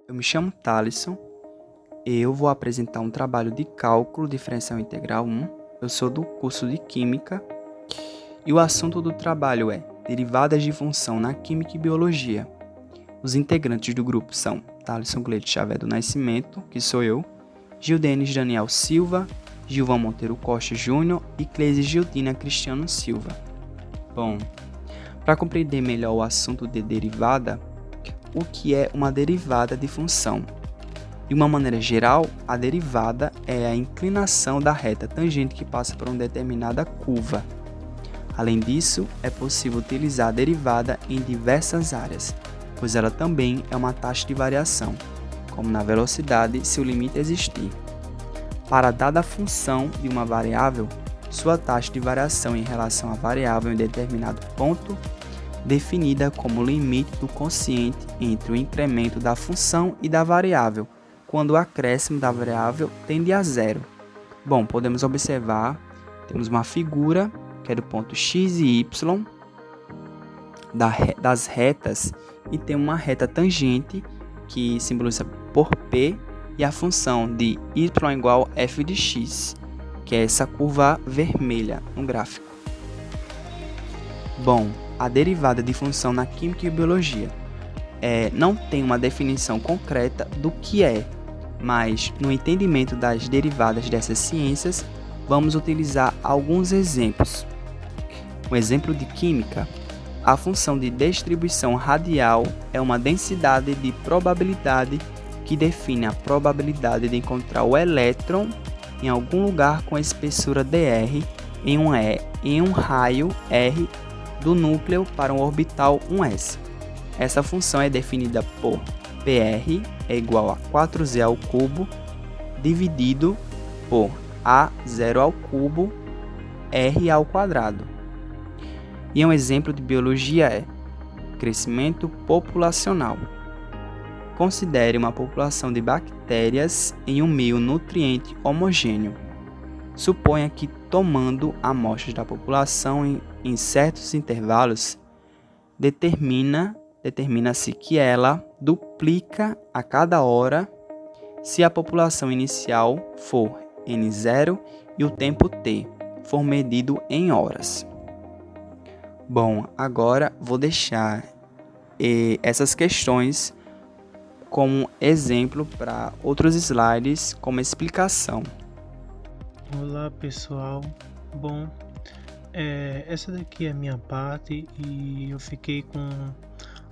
Eu me chamo Thalisson, eu vou apresentar um trabalho de cálculo diferencial integral 1. Eu sou do curso de Química e o assunto do trabalho é derivadas de função na Química e Biologia. Os integrantes do grupo são Thalisson Cleide Xavier do Nascimento, que sou eu, Gildenis Daniel Silva, Gilvan Monteiro Costa Júnior e Cleise Gildina Cristiano Silva. Bom, para compreender melhor o assunto de derivada, o que é uma derivada de função? De uma maneira geral, a derivada é a inclinação da reta tangente que passa por uma determinada curva. Além disso, é possível utilizar a derivada em diversas áreas, pois ela também é uma taxa de variação, como na velocidade, se o limite existir. Para dada função de uma variável, sua taxa de variação em relação à variável em determinado ponto, definida como limite do quociente entre o incremento da função e da variável, quando o acréscimo da variável tende a zero. Bom, podemos observar, temos uma figura que é do ponto x e y das retas e tem uma reta tangente que simboliza por P e a função de y igual f de x, que é essa curva vermelha no gráfico. Bom, a derivada de função na Química e Biologia não tem uma definição concreta do que é, mas no entendimento das derivadas dessas ciências, vamos utilizar alguns exemplos. Um exemplo de química: a função de distribuição radial é uma densidade de probabilidade que define a probabilidade de encontrar o elétron em algum lugar com espessura dr em um raio r do núcleo para um orbital 1s. Essa função é definida por PR é igual a 4z ao cubo dividido por A0 ao cubo R ao quadrado. E um exemplo de biologia é crescimento populacional. Considere uma população de bactérias em um meio nutriente homogêneo. Suponha que, tomando amostras da população em certos intervalos, determina-se que ela duplica a cada hora se a população inicial for N0 e o tempo T for medido em horas. Bom, agora vou deixar essas questões como exemplo para outros slides como explicação. Olá pessoal, bom, essa daqui é a minha parte e eu fiquei com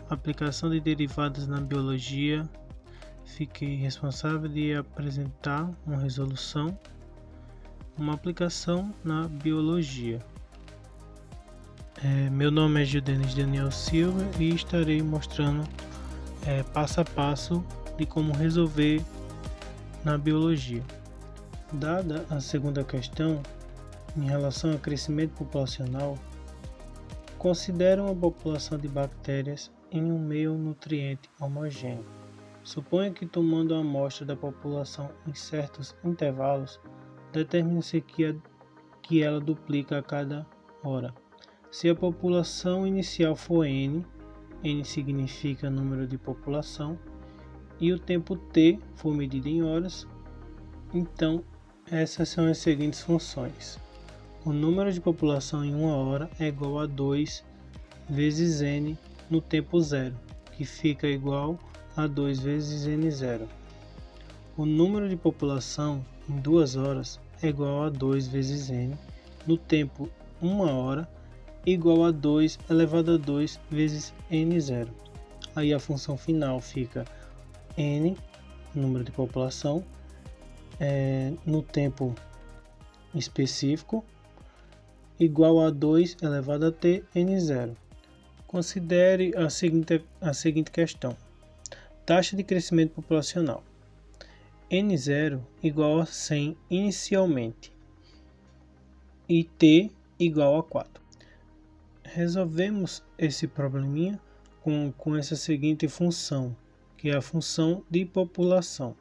aplicação de derivadas na biologia. Fiquei responsável de apresentar uma resolução, uma aplicação na biologia. Meu nome é Gildenis Daniel Silva e estarei mostrando passo a passo de como resolver na biologia. Dada a segunda questão, em relação ao crescimento populacional, considere uma população de bactérias em um meio nutriente homogêneo. Suponha que, tomando a amostra da população em certos intervalos, determine-se que ela duplica a cada hora. Se a população inicial for N significa número de população, e o tempo T for medido em horas, então essas são as seguintes funções. O número de população em uma hora é igual a 2 vezes N no tempo zero, que fica igual a 2 vezes N0. O número de população em 2 horas é igual a 2 vezes N no tempo 1 hora, igual a 2 elevado a 2 vezes N0. Aí a função final fica N, número de população, no tempo específico, igual a 2 elevado a t N0. Considere a seguinte questão. Taxa de crescimento populacional. N0 igual a 100 inicialmente e t igual a 4. Resolvemos esse probleminha com essa seguinte função, que é a função de população.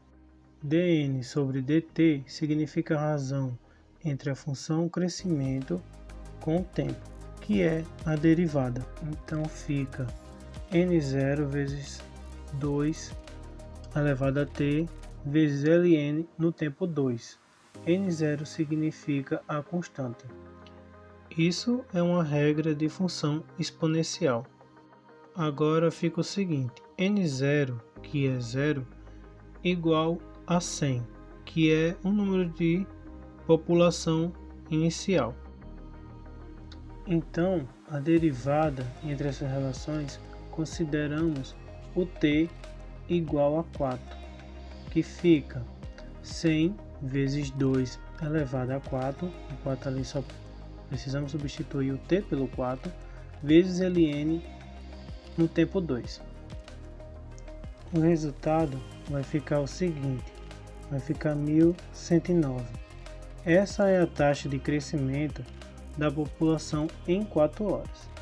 dn sobre dt significa a razão entre a função crescimento com o tempo, que é a derivada. Então fica n0 vezes 2 elevado a t vezes ln no tempo 2. N0 significa a constante. Isso é uma regra de função exponencial. Agora fica o seguinte: N0, que é 0, igual a 100, que é o número de população inicial. Então, a derivada entre essas relações, consideramos o t igual a 4, que fica 100 vezes 2 elevado a 4, o 4 ali só precisamos substituir o t pelo 4, vezes ln no tempo 2. O resultado vai ficar o seguinte, vai ficar 1109. Essa é a taxa de crescimento da população em 4 horas.